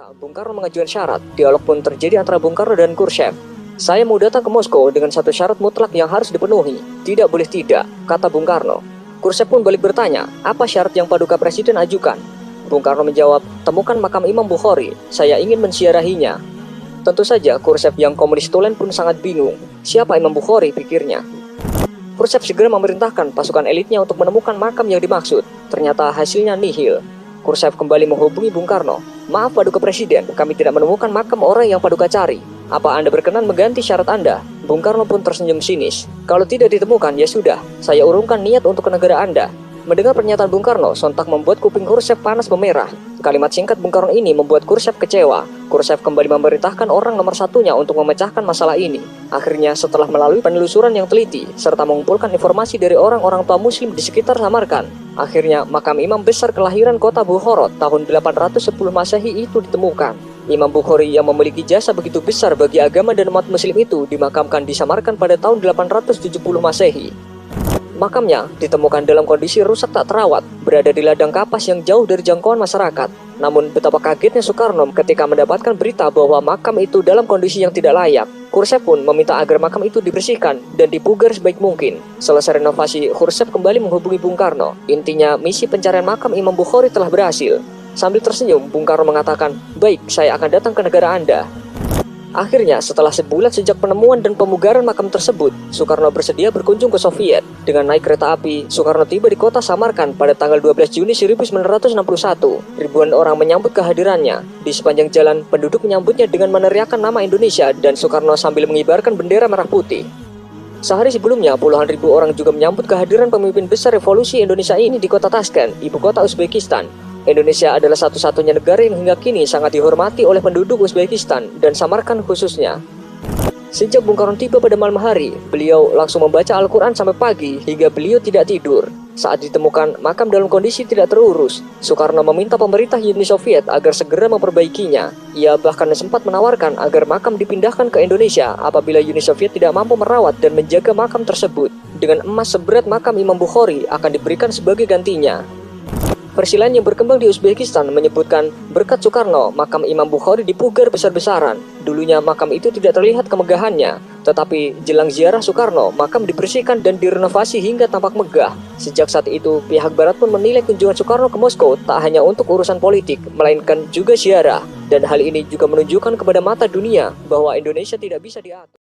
Ketika Bung Karno mengajukan syarat, dialog pun terjadi antara Bung Karno dan Khrushchev. Saya mau datang ke Moskow dengan satu syarat mutlak yang harus dipenuhi. Tidak boleh tidak, kata Bung Karno. Khrushchev pun balik bertanya, apa syarat yang Paduka Presiden ajukan? Bung Karno menjawab, temukan makam Imam Bukhari, saya ingin mensiarahinya. Tentu saja Khrushchev yang komunis tulen pun sangat bingung. Siapa Imam Bukhari, pikirnya. Khrushchev segera memerintahkan pasukan elitnya untuk menemukan makam yang dimaksud. Ternyata hasilnya nihil. Khrushchev kembali menghubungi Bung Karno. Maaf Paduka Presiden, kami tidak menemukan makam orang yang Paduka cari. Apa Anda berkenan mengganti syarat Anda? Bung Karno pun tersenyum sinis. Kalau tidak ditemukan, ya sudah, saya urungkan niat untuk ke negara Anda. Mendengar pernyataan Bung Karno, sontak membuat kuping Khrushchev panas memerah. Kalimat singkat Bung Karno ini membuat Khrushchev kecewa. Khrushchev kembali memerintahkan orang nomor satunya untuk memecahkan masalah ini. Akhirnya, setelah melalui penelusuran yang teliti, serta mengumpulkan informasi dari orang-orang tua muslim di sekitar Samarkand, akhirnya makam imam besar kelahiran kota Bukhara tahun 810 Masehi itu ditemukan. Imam Bukhari yang memiliki jasa begitu besar bagi agama dan umat muslim itu dimakamkan di Samarkand pada tahun 870 Masehi. Makamnya ditemukan dalam kondisi rusak tak terawat, berada di ladang kapas yang jauh dari jangkauan masyarakat. Namun betapa kagetnya Soekarno ketika mendapatkan berita bahwa makam itu dalam kondisi yang tidak layak. Khrushchev pun meminta agar makam itu dibersihkan dan dipugar sebaik mungkin. Selesai renovasi, Khrushchev kembali menghubungi Bung Karno. Intinya, misi pencarian makam Imam Bukhari telah berhasil. Sambil tersenyum, Bung Karno mengatakan, baik, saya akan datang ke negara Anda. Akhirnya, setelah sebulan sejak penemuan dan pemugaran makam tersebut, Soekarno bersedia berkunjung ke Soviet. Dengan naik kereta api, Soekarno tiba di kota Samarkand pada tanggal 12 Juni 1961. Ribuan orang menyambut kehadirannya. Di sepanjang jalan, penduduk menyambutnya dengan meneriakkan nama Indonesia dan Soekarno sambil mengibarkan bendera merah putih. Sehari sebelumnya, puluhan ribu orang juga menyambut kehadiran pemimpin besar revolusi Indonesia ini di kota Tashkent, ibu kota Uzbekistan. Indonesia adalah satu-satunya negara yang hingga kini sangat dihormati oleh penduduk Uzbekistan dan Samarkand khususnya. Sejak Bung Karno tiba pada malam hari, beliau langsung membaca Al-Quran sampai pagi hingga beliau tidak tidur. Saat ditemukan makam dalam kondisi tidak terurus, Soekarno meminta pemerintah Uni Soviet agar segera memperbaikinya. Ia bahkan sempat menawarkan agar makam dipindahkan ke Indonesia apabila Uni Soviet tidak mampu merawat dan menjaga makam tersebut. Dengan emas seberat makam Imam Bukhari akan diberikan sebagai gantinya. Versi lain yang berkembang di Uzbekistan menyebutkan berkat Soekarno, makam Imam Bukhari dipugar besar-besaran. Dulunya makam itu tidak terlihat kemegahannya, tetapi jelang ziarah Soekarno, makam dibersihkan dan direnovasi hingga tampak megah. Sejak saat itu, pihak Barat pun menilai kunjungan Soekarno ke Moskow tak hanya untuk urusan politik, melainkan juga ziarah. Dan hal ini juga menunjukkan kepada mata dunia bahwa Indonesia tidak bisa diatur.